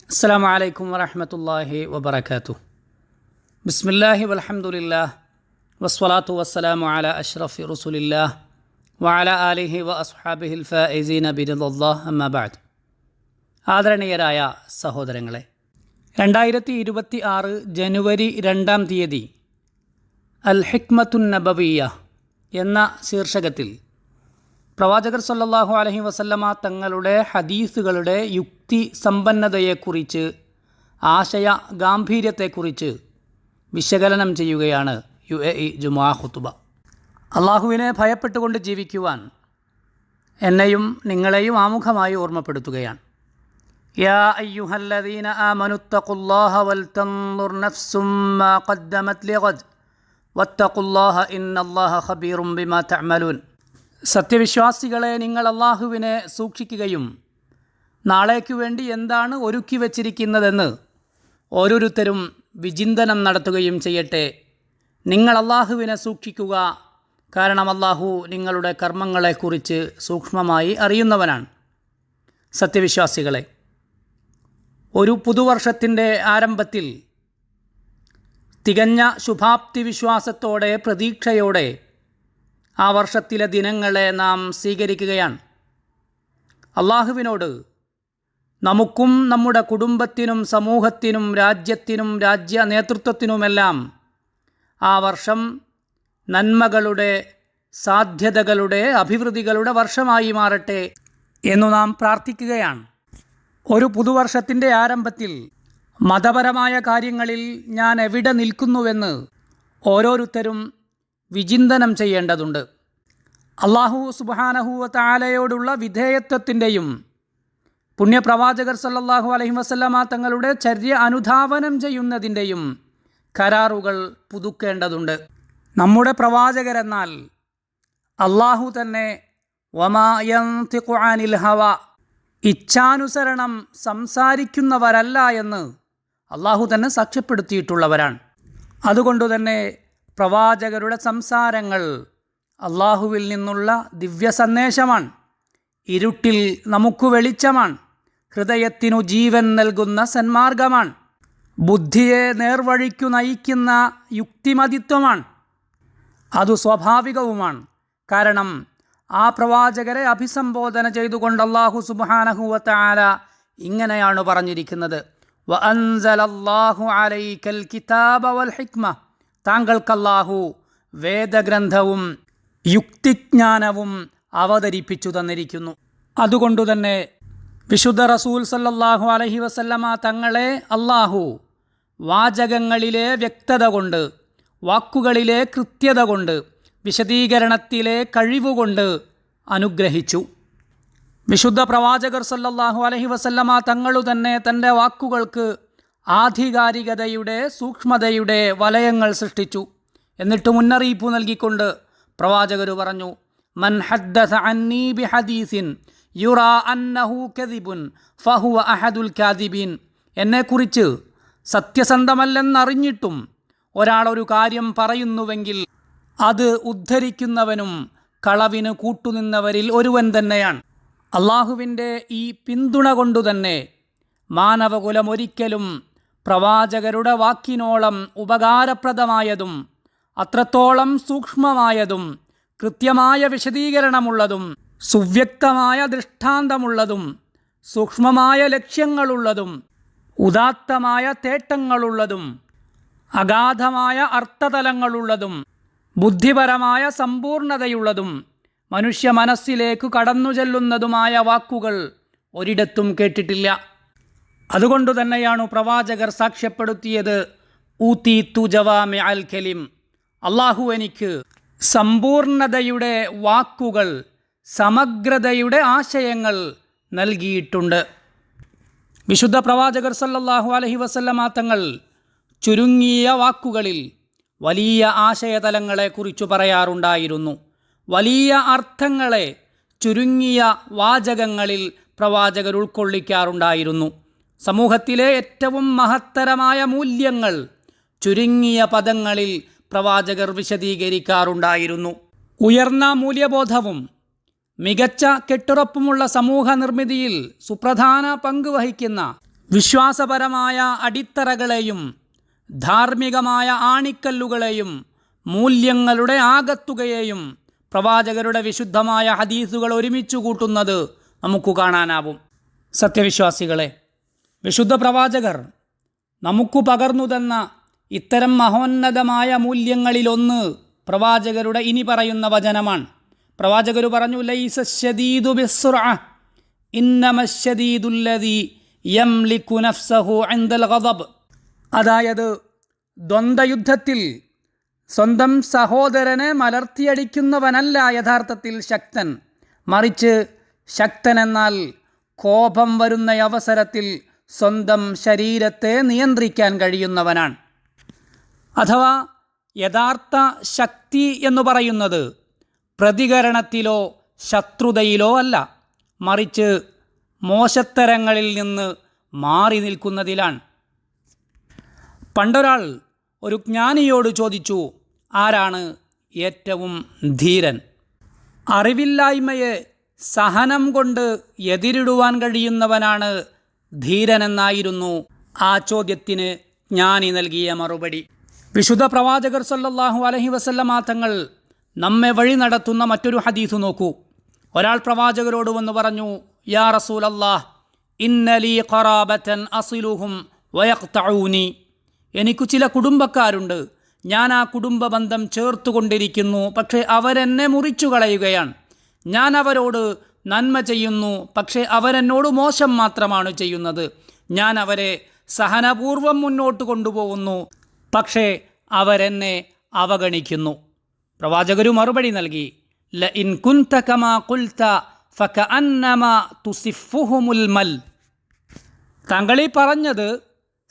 അസ്സലാമു അലൈക്കും വറഹ്മത്തുള്ളാഹി വബറകാതുഹു. ബിസ്മില്ലാഹി വൽഹംദുലില്ലാഹ് വസ്സലാത്തു വസ്സലാമു അലാ അഷ്റഫി റസൂലില്ലാഹ് വഅലാ ആലിഹി വഅസ്ഹാബിഹിൽ ഫായിസീന ബിറിദല്ലാഹ് അമ്മാ ബഅദ്. ആദരണീയരായ സഹോദരങ്ങളെ, 2026 ജനുവരി 2-ാം തീയതി അൽ ഹിക്മത്തുൻ നബവിയ്യ എന്ന ശീർഷകത്തിൽ പ്രവാചകർ സല്ലല്ലാഹു അലൈഹി വസല്ലമ തങ്ങളുടെ ഹദീസുകളുടെ യുക്തി സമ്പന്നതയെക്കുറിച്ച്, ആശയ ഗാംഭീര്യത്തെക്കുറിച്ച് വിശകലനം ചെയ്യുകയാണ് UAE ജുമുഅ ഖുതുബ. അള്ളാഹുവിനെ ഭയപ്പെട്ടുകൊണ്ട് ജീവിക്കുവാൻ എന്നെയും നിങ്ങളെയും ആമുഖമായി ഓർമ്മപ്പെടുത്തുകയാണ്. യാ അയ്യുഹല്ലദീന ആമനുത്തഖുല്ലാഹ വൽതൻദുർ നഫ്സും മാ ഖദ്ദമത് ലിഗദ് വത്തഖുല്ലാഹ ഇന്നല്ലാഹ ഖബീറും ബിമാ തഅമലൂൻ. സത്യവിശ്വാസികളെ, നിങ്ങൾ അള്ളാഹുവിനെ സൂക്ഷിക്കുകയും നാളേക്കു വേണ്ടി എന്താണ് ഒരുക്കി വച്ചിരിക്കുന്നതെന്ന് ഓരോരുത്തരും വിചിന്തനം നടത്തുകയും ചെയ്യട്ടെ. നിങ്ങൾ അള്ളാഹുവിനെ സൂക്ഷിക്കുക, കാരണം അള്ളാഹു നിങ്ങളുടെ കർമ്മങ്ങളെക്കുറിച്ച് സൂക്ഷ്മമായി അറിയുന്നവനാണ്. സത്യവിശ്വാസികളെ, ഒരു പുതുവർഷത്തിൻ്റെ ആരംഭത്തിൽ തികഞ്ഞ ശുഭാപ്തി വിശ്വാസത്തോടെ, പ്രതീക്ഷയോടെ ആ വർഷത്തിലെ ദിനങ്ങളെ നാം സ്വീകരിക്കുകയാണ്. അള്ളാഹുവിനോട് നമുക്കും നമ്മുടെ കുടുംബത്തിനും സമൂഹത്തിനും രാജ്യത്തിനും രാജ്യ നേതൃത്വത്തിനുമെല്ലാം ആ വർഷം നന്മകളുടെ, സാധ്യതകളുടെ, അഭിവൃദ്ധികളുടെ വർഷമായി മാറട്ടെ എന്നു നാം പ്രാർത്ഥിക്കുകയാണ്. ഒരു പുതുവർഷത്തിൻ്റെ ആരംഭത്തിൽ മതപരമായ കാര്യങ്ങളിൽ ഞാൻ എവിടെ നിൽക്കുന്നുവെന്ന് ഓരോരുത്തരും വിചിന്തനം ചെയ്യേണ്ടതുണ്ട്. അല്ലാഹു സുബ്ഹാനഹു വ തആലയോടുള്ള വിധേയത്വത്തിൻ്റെയും പുണ്യപ്രവാചകർ സല്ലല്ലാഹു അലൈഹി വസല്ലമ തങ്ങളുടെ ചര്യ അനുധാവനം ചെയ്യുന്നതിൻ്റെയും കരാറുകൾ പുതുക്കേണ്ടതുണ്ട്. നമ്മുടെ പ്രവാചകരെന്നാൽ അല്ലാഹു തന്നെ വമാ യൻതിഖു അനിൽ ഹവ, ഇച്ഛാനുസരണം സംസാരിക്കുന്നവരല്ല എന്ന് അല്ലാഹു തന്നെ സാക്ഷ്യപ്പെടുത്തിയിട്ടുള്ളവരാണ്. അതുകൊണ്ടുതന്നെ പ്രവാചകരുടെ സംസാരങ്ങൾ അള്ളാഹുവിൽ നിന്നുള്ള ദിവ്യ സന്ദേശമാണ്. ഇരുട്ടിൽ നമുക്ക് വെളിച്ചമാണ്. ഹൃദയത്തിനു ജീവൻ നൽകുന്ന സന്മാർഗമാണ്. ബുദ്ധിയെ നേർവഴിക്കു നയിക്കുന്ന യുക്തിമതിത്വമാണ്. അതു സ്വാഭാവികവുമാണ്. കാരണം ആ പ്രവാചകരെ അഭിസംബോധന ചെയ്തുകൊണ്ട് അല്ലാഹു സുബ്ഹാനഹു വ തആല ഇങ്ങനെയാണ് പറഞ്ഞിരിക്കുന്നത്: വ അൻസലല്ലാഹു അലൈക്കൽ കിതാബ വൽ ഹിക്മ, താങ്കൾക്കല്ലാഹു വേദഗ്രന്ഥവും യുക്തിജ്ഞാനവും അവതരിപ്പിച്ചു തന്നിരിക്കുന്നു. അതുകൊണ്ടുതന്നെ വിശുദ്ധ റസൂൽ സല്ലല്ലാഹു അലൈഹി വസല്ലമ തങ്ങളെ അല്ലാഹു വാചകങ്ങളിലെ വ്യക്തത കൊണ്ട്, വാക്കുകളിലെ കൃത്യത കൊണ്ട്, വിശദീകരണത്തിലെ കഴിവുകൊണ്ട് അനുഗ്രഹിച്ചു. വിശുദ്ധ പ്രവാചകർ സല്ലല്ലാഹു അലൈഹി വസല്ലമ തങ്ങളു തന്നെ തൻ്റെ വാക്കുകൾക്ക് ആധികാരികതയുടെ, സൂക്ഷ്മതയുടെ വലയങ്ങൾ സൃഷ്ടിച്ചു. എന്നിട്ട് മുന്നറിയിപ്പ് നൽകിക്കൊണ്ട് പ്രവാചകർ പറഞ്ഞു: മൻ ഹദ്ദസ അന്നീ ബിഹദീസിൻ യുറാ അന്നഹു കദിബുൻ ഫഹുവ അഹദുൽ കാദിബീൻ. എന്നെക്കുറിച്ച് സത്യസന്ധമല്ലെന്നറിഞ്ഞിട്ടും ഒരാൾ ഒരു കാര്യം പറയുന്നുവെങ്കിൽ അത് ഉദ്ധരിക്കുന്നവനും കളവിന് കൂട്ടുനിന്നവരിൽ ഒരുവൻ തന്നെയാണ്. അള്ളാഹുവിൻ്റെ ഈ പിന്തുണ കൊണ്ടുതന്നെ മാനവകുലം ഒരിക്കലും പ്രവാചകരുടെ വാക്കിനോളം ഉപകാരപ്രദമായതും അത്രത്തോളം സൂക്ഷ്മമായതും കൃത്യമായ വിശദീകരണമുള്ളതും സുവ്യക്തമായ ദൃഷ്ടാന്തമുള്ളതും സൂക്ഷ്മമായ ലക്ഷ്യങ്ങളുള്ളതും ഉദാത്തമായ തേട്ടങ്ങളുള്ളതും അഗാധമായ അർത്ഥതലങ്ങളുള്ളതും ബുദ്ധിപരമായ സമ്പൂർണതയുള്ളതും മനുഷ്യ മനസ്സിലേക്ക് കടന്നു ചെല്ലുന്നതുമായ വാക്കുകൾ ഒരിടത്തും കേട്ടിട്ടില്ല. അതുകൊണ്ടുതന്നെയാണ് പ്രവാചകർ സാക്ഷ്യപ്പെടുത്തിയത്: ഊതീതു ജവാമിഅൽ കലിം, അല്ലാഹു എനിക്ക് സമ്പൂർണതയുടെ വാക്കുകൾ, സമഗ്രതയുടെ ആശയങ്ങൾ നൽകിയിട്ടുണ്ട്. വിശുദ്ധ പ്രവാചകർ സല്ലല്ലാഹു അലൈഹി വസല്ലമ തങ്ങൾ ചുരുങ്ങിയ വാക്കുകളിൽ വലിയ ആശയതലങ്ങളെക്കുറിച്ച് പറയാറുണ്ടായിരുന്നു. വലിയ അർത്ഥങ്ങളെ ചുരുങ്ങിയ വാചകങ്ങളിൽ പ്രവാചകർ ഉൾക്കൊള്ളിക്കാറുണ്ടായിരുന്നു. സമൂഹത്തിലെ ഏറ്റവും മഹത്തരമായ മൂല്യങ്ങൾ ചുരുങ്ങിയ പദങ്ങളിൽ പ്രവാചകർ വിശദീകരിക്കാറുണ്ടായിരുന്നു. ഉയർന്ന മൂല്യബോധവും മികച്ച കെട്ടുറപ്പുമുള്ള സമൂഹ നിർമ്മിതിയിൽ സുപ്രധാന പങ്ക് വഹിക്കുന്ന വിശ്വാസപരമായ അടിത്തറകളെയും ധാർമ്മികമായ ആണിക്കല്ലുകളെയും മൂല്യങ്ങളുടെ ആകത്തുകയെയും പ്രവാചകരുടെ വിശുദ്ധമായ ഹദീസുകൾ ഒരുമിച്ച് കൂട്ടുന്നത് നമുക്ക് കാണാനാവും. സത്യവിശ്വാസികളെ, വിശുദ്ധ പ്രവാചകർ നമുക്ക് പകർന്നു തന്ന ഇത്തരം മഹോന്നതമായ മൂല്യങ്ങളിലൊന്ന് പ്രവാചകരുടെ ഇനി പറയുന്ന വചനമാണ്. പ്രവാചകർ പറഞ്ഞു, ലൈസ ശദീദു ബിസ്സുർഅ ഇന്നമശ്ശദീദുല്ലദീ യംലികു നഫ്സഹു ഇൻദൽ ഗദബ്. അതായത് ദ്വന്ദ്വയുദ്ധത്തിൽ സ്വന്തം സഹോദരനെ മലർത്തിയടിക്കുന്നവനല്ല യഥാർത്ഥത്തിൽ ശക്തൻ, മറിച്ച് ശക്തൻ എന്നാൽ കോപം വരുന്ന അവസരത്തിൽ സ്വന്തം ശരീരത്തെ നിയന്ത്രിക്കാൻ കഴിയുന്നവനാണ്. അഥവാ യഥാർത്ഥ ശക്തി എന്ന് പറയുന്നത് പ്രതികരണത്തിലോ ശത്രുതയിലോ അല്ല, മറിച്ച് മോശത്തരങ്ങളിൽ നിന്ന് മാറി നിൽക്കുന്നതിലാണ്. പണ്ടൊരാൾ ഒരു ജ്ഞാനിയോട് ചോദിച്ചു, ആരാണ് ഏറ്റവും ധീരൻ? അറിവില്ലായ്മയെ സഹനം കൊണ്ട് എതിരിടുവാൻ കഴിയുന്നവനാണ് ധീരനെന്നായിരുന്നു ആ ചോദ്യത്തിന് ജ്ഞാനി നൽകിയ മറുപടി. വിശുദ്ധ പ്രവാചകർ സല്ലല്ലാഹു അലൈഹി വസല്ലമ തങ്ങൾ നമ്മെ വഴി നടത്തുന്ന മറ്റൊരു ഹദീസ് നോക്കൂ. ഒരാൾ പ്രവാചകരോട് വന്ന് പറഞ്ഞു, യാ റസൂലല്ലാഹ്, ഇന്നലീ ഖറാബതൻ അസിലുഹും വയഖ്തഊനി. എനിക്ക് ചില കുടുംബക്കാരുണ്ട്, ഞാൻ ആ കുടുംബ ബന്ധം ചേർത്തുകൊണ്ടിരിക്കുന്നു, പക്ഷേ അവരെന്നെ മുറിച്ചു കളയുകയാണ്. ഞാൻ അവരോട് നന്മ ചെയ്യുന്നു, പക്ഷേ അവരെന്നോട് മോശം മാത്രമാണ് ചെയ്യുന്നത്. ഞാൻ അവരെ സഹനപൂർവ്വം മുന്നോട്ട് കൊണ്ടുപോകുന്നു, പക്ഷേ അവരെന്നെ അവഗണിക്കുന്നു. പ്രവാചകരു മറുപടി നൽകി, ലഇൻ കുൻത കമാ ഖുൽത ഫകഅന്നമാ തുസിഫുഹുമുൽ മൽ. താങ്കൾ ഈ പറഞ്ഞത്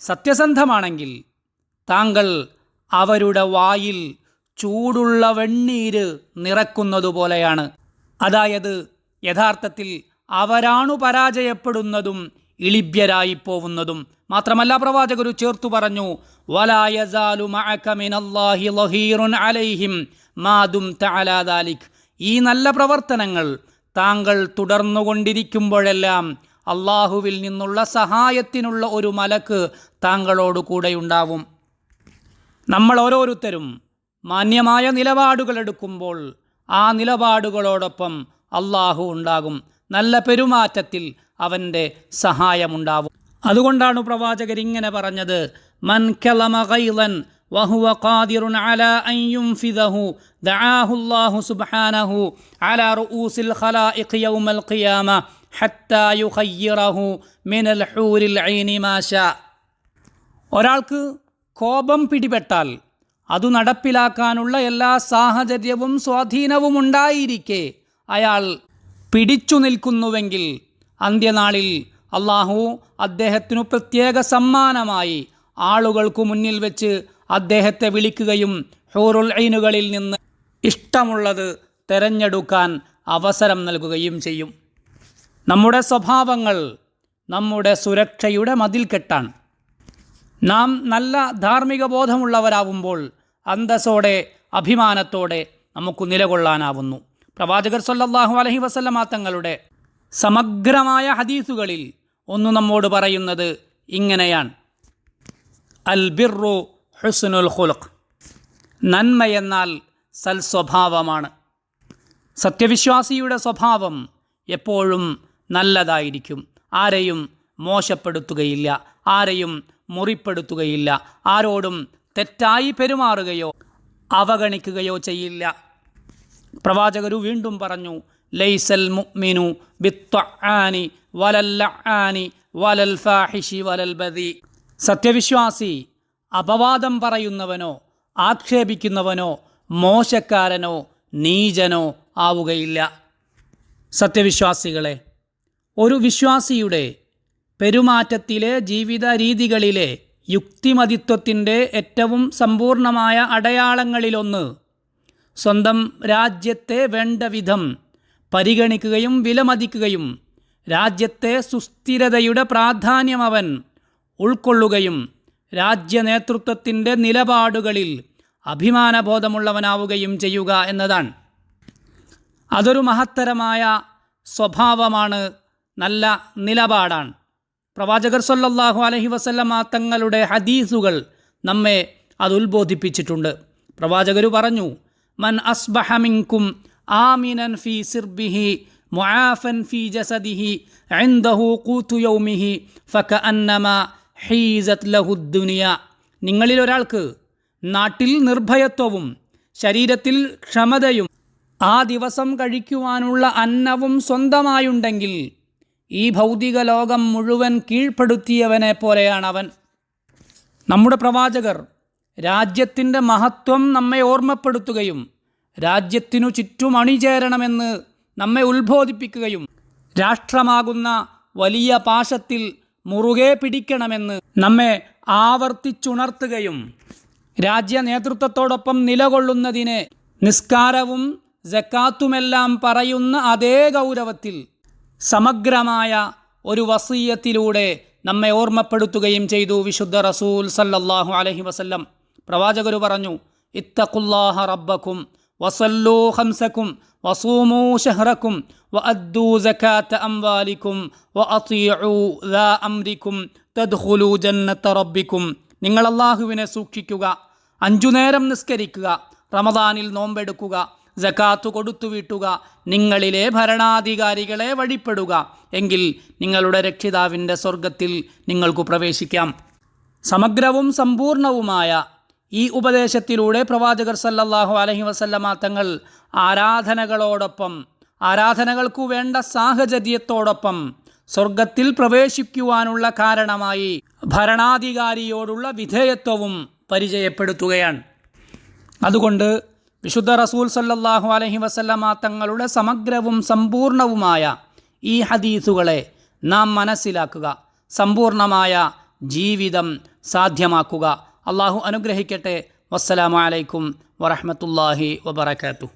സത്യസന്ധമാണെങ്കിൽ താങ്കൾ അവരുടെ വായിൽ ചൂടുള്ള വെണ്ണീര് നിറക്കുന്നതുപോലെയാണ്. അതായത് യഥാർത്ഥത്തിൽ അവരാണു പരാജയപ്പെടുന്നതും ഇളിഭ്യരായി പോകുന്നതും. മാത്രമല്ല പ്രവാചകരു ചേർത്തു പറഞ്ഞു, വലാ യസാലു മഅക മിനല്ലാഹി ലഹീറുൻ അലൈഹിം മാ ദുംത അലാ ദാലിക്. ഈ നല്ല പ്രവർത്തനങ്ങൾ താങ്കൾ തുടർന്നുകൊണ്ടിരിക്കുമ്പോഴെല്ലാം അള്ളാഹുവിൽ നിന്നുള്ള സഹായത്തിനുള്ള ഒരു മലക്ക് താങ്കളോട് കൂടെയുണ്ടാവും. നമ്മൾ ഓരോരുത്തരും മാന്യമായ നിലപാടുകൾ എടുക്കുമ്പോൾ ആ നിലപാടുകളോടൊപ്പം അള്ളാഹു ഉണ്ടാകും. നല്ല പെരുമാറ്റത്തിൽ അവൻ്റെ സഹായമുണ്ടാവും. അതുകൊണ്ടാണ് പ്രവാചകർ ഇങ്ങനെ പറഞ്ഞത്, മൻ കലമ ഗൈളൻ വഹുവ ഖാദിറുൻ അലാ അൻ യുൻഫിദഹു ദഅാഹു അല്ലാഹു സുബ്ഹാനഹു അലാ റൂസിൽ ഖലായിഖ് യൗമൽ ഖിയാമ ഹത്താ യുഖയ്യിറഹു മിനൽ ഹൂരിൽ ഐനി മാ ശാ. ഒരാൾക്ക് കോപം പിടിപെട്ടാൽ അത് നടപ്പിലാക്കാനുള്ള എല്ലാ സാഹചര്യവും സ്വാധീനവും ഉണ്ടായിരിക്കെ അയാൾ പിടിച്ചു നിൽക്കുന്നുവെങ്കിൽ അന്ത്യനാളിൽ അള്ളാഹു അദ്ദേഹത്തിനു പ്രത്യേക സമ്മാനമായി ആളുകൾക്കു മുന്നിൽ വെച്ച് അദ്ദേഹത്തെ വിളിക്കുകയും ഹൂറുൽ ഐനുകളിൽ നിന്ന് ഇഷ്ടമുള്ളത് തിരഞ്ഞെടുക്കാൻ അവസരം നൽകുകയും ചെയ്യും. നമ്മുടെ സ്വഭാവങ്ങൾ നമ്മുടെ സുരക്ഷയുടെ മതിൽക്കെട്ടാണ്. നാം നല്ല ധാർമ്മിക ബോധമുള്ളവരാകുമ്പോൾ അന്തസ്സോടെ അഭിമാനത്തോടെ നമുക്ക് നിലകൊള്ളാനാവുന്നു. പ്രവാചകർ സല്ലല്ലാഹു അലൈഹി വസല്ലമ തങ്ങളുടെ സമഗ്രമായ ഹദീസുകളിൽ ഒന്ന് നമ്മോട് പറയുന്നത് ഇങ്ങനെയാണ്, അൽ ബിർറു ഹുസ്നുൽ ഖുലുഖ്. നന്മയെന്നാൽ സൽസ്വഭാവമാണ്. സത്യവിശ്വാസിയുടെ സ്വഭാവം എപ്പോഴും നല്ലതായിരിക്കും. ആരെയും മോശപ്പെടുത്തുകയില്ല, ആരെയും മുറിപ്പെടുത്തുകയില്ല, ആരോടും തെറ്റായി പെരുമാറുകയോ അവഗണിക്കുകയോ ചെയ്യില്ല. പ്രവാചകരു വീണ്ടും പറഞ്ഞു, ലൈസൽ മുഅ്മിനു ബിത്ത്ആനി വലൽ ലആനി വലൽ ഫാഹിഷി വലൽ ബദി. സത്യവിശ്വാസി അപവാദം പറയുന്നവനോ ആക്ഷേപിക്കുന്നവനോ മോശക്കാരനോ നീചനോ ആവുകയില്ല. സത്യവിശ്വാസികളെ, ഒരു വിശ്വാസിയുടെ പെരുമാറ്റത്തിലെ ജീവിത രീതികളിലെ യുക്തിമതിത്വത്തിൻ്റെ ഏറ്റവും സമ്പൂർണമായ അടയാളങ്ങളിലൊന്ന് സ്വന്തം രാജ്യത്തെ വേണ്ട വിധം പരിഗണിക്കുകയും വിലമതിക്കുകയും രാജ്യത്തെ സുസ്ഥിരതയുടെ പ്രാധാന്യം അവൻ ഉൾക്കൊള്ളുകയും രാജ്യനേതൃത്വത്തിൻ്റെ നിലപാടുകളിൽ അഭിമാനബോധമുള്ളവനാവുകയും ചെയ്യുക എന്നതാണ്. അതൊരു മഹത്തരമായ സ്വഭാവമാണ്, നല്ല നിലപാടാണ്. പ്രവാചകർ സല്ലല്ലാഹു അലൈഹി വസല്ലമ തങ്ങളുടെ ഹദീസുകൾ നമ്മെ അത് ഉത്ബോധിപ്പിച്ചിട്ടുണ്ട്. പ്രവാചകർ പറഞ്ഞു, മൻ അസ്ബഹ മിൻകും ആമിനൻ ഫീ സിർബിഹി മുആഫൻ ഫീ ജസദിഹി ഇൻദഹു ഖൂതു യൗമിഹി ഫകഅന്നമാ ഹീസത് ലഹു ദുനിയ. നിങ്ങളിൽ ഒരാൾക്ക് നാട്ടിൽ നിർഭയത്വവും ശരീരത്തിൽ ക്ഷമതയും ആ ദിവസം കഴിക്കുവാനുള്ള അന്നവും സ്വന്തമായുണ്ടെങ്കിൽ ഈ ഭൗതിക ലോകം മുഴുവൻ കീഴ്പ്പെടുത്തിയവനെ പോലെയാണ് അവൻ. നമ്മുടെ പ്രവാചകർ രാജ്യത്തിൻ്റെ മഹത്വം നമ്മെ ഓർമ്മപ്പെടുത്തുകയും രാജ്യത്തിനു ചുറ്റും അണിചേരണമെന്ന് നമ്മെ ഉത്ബോധിപ്പിക്കുകയും രാഷ്ട്രമാകുന്ന വലിയ പാശത്തിൽ മുറുകെ പിടിക്കണമെന്ന് നമ്മെ ആവർത്തിച്ചുണർത്തുകയും രാജ്യ നേതൃത്വത്തോടൊപ്പം നിലകൊള്ളുന്നതിന് നിസ്കാരവും സക്കാത്തുമെല്ലാം പറയുന്ന അതേ ഗൗരവത്തിൽ സമഗ്രമായ ഒരു വസിയ്യത്തിലൂടെ നമ്മെ ഓർമ്മപ്പെടുത്തുകയും ചെയ്തു വിശുദ്ധ റസൂൽ സല്ലല്ലാഹു അലൈഹി വസല്ലം. പ്രവാചകർ പറഞ്ഞു, ഇത്തഖുല്ലാഹ റബ്ബക്കും വസല്ലൂ ഖംസക്കും വസൂമൂ ശഹ്റക്കും വഅദ്ദൂ സകാത്ത അംവാലിക്കും വഅതീഉ ദാ അംരിക്കും തദ്ഖുലൂ ജന്നത റബ്ബിക്കും. നിങ്ങൾ അല്ലാഹുവിനെ സൂക്ഷിക്കുക, 5 നേരം നിസ്കരിക്കുക, റമദാനിൽ നോമ്പെടുക്കുക, സകാത്ത് കൊടുത്തു വീട്ടുക, നിങ്ങളിലെ ഭരണാധികാരികളെ വഴിപ്പെടുക, എങ്കിൽ നിങ്ങളുടെ രക്ഷിതാവിൻ്റെ സ്വർഗത്തിൽ നിങ്ങൾക്ക് പ്രവേശിക്കാം. സമഗ്രവും സമ്പൂർണവുമായ ഈ ഉപദേശത്തിലൂടെ പ്രവാചകർ സല്ലല്ലാഹു അലൈഹി വസല്ലമ തങ്ങൾ ആരാധനകളോടൊപ്പം, ആരാധനകൾക്കു വേണ്ട സാഹചര്യത്തോടൊപ്പം സ്വർഗത്തിൽ പ്രവേശിക്കുവാനുള്ള കാരണമായി ഭരണാധികാരിയോടുള്ള വിധേയത്വവും പരിചയപ്പെടുത്തുകയാണ്. അതുകൊണ്ട് വിശുദ്ധ റസൂൽ സല്ലല്ലാഹു അലൈഹി വസല്ലമ തങ്ങളുടെ സമഗ്രവും സമ്പൂർണവുമായ ഈ ഹദീസുകളെ നാം മനസ്സിലാക്കുക, സമ്പൂർണമായ ജീവിതം സാധ്യമാക്കുക. അള്ളാഹു അനുഗ്രഹിക്കട്ടെ. വസ്സലാമു അലൈക്കും വറഹ്മത്തുള്ളാഹി വബറകാതുഹു.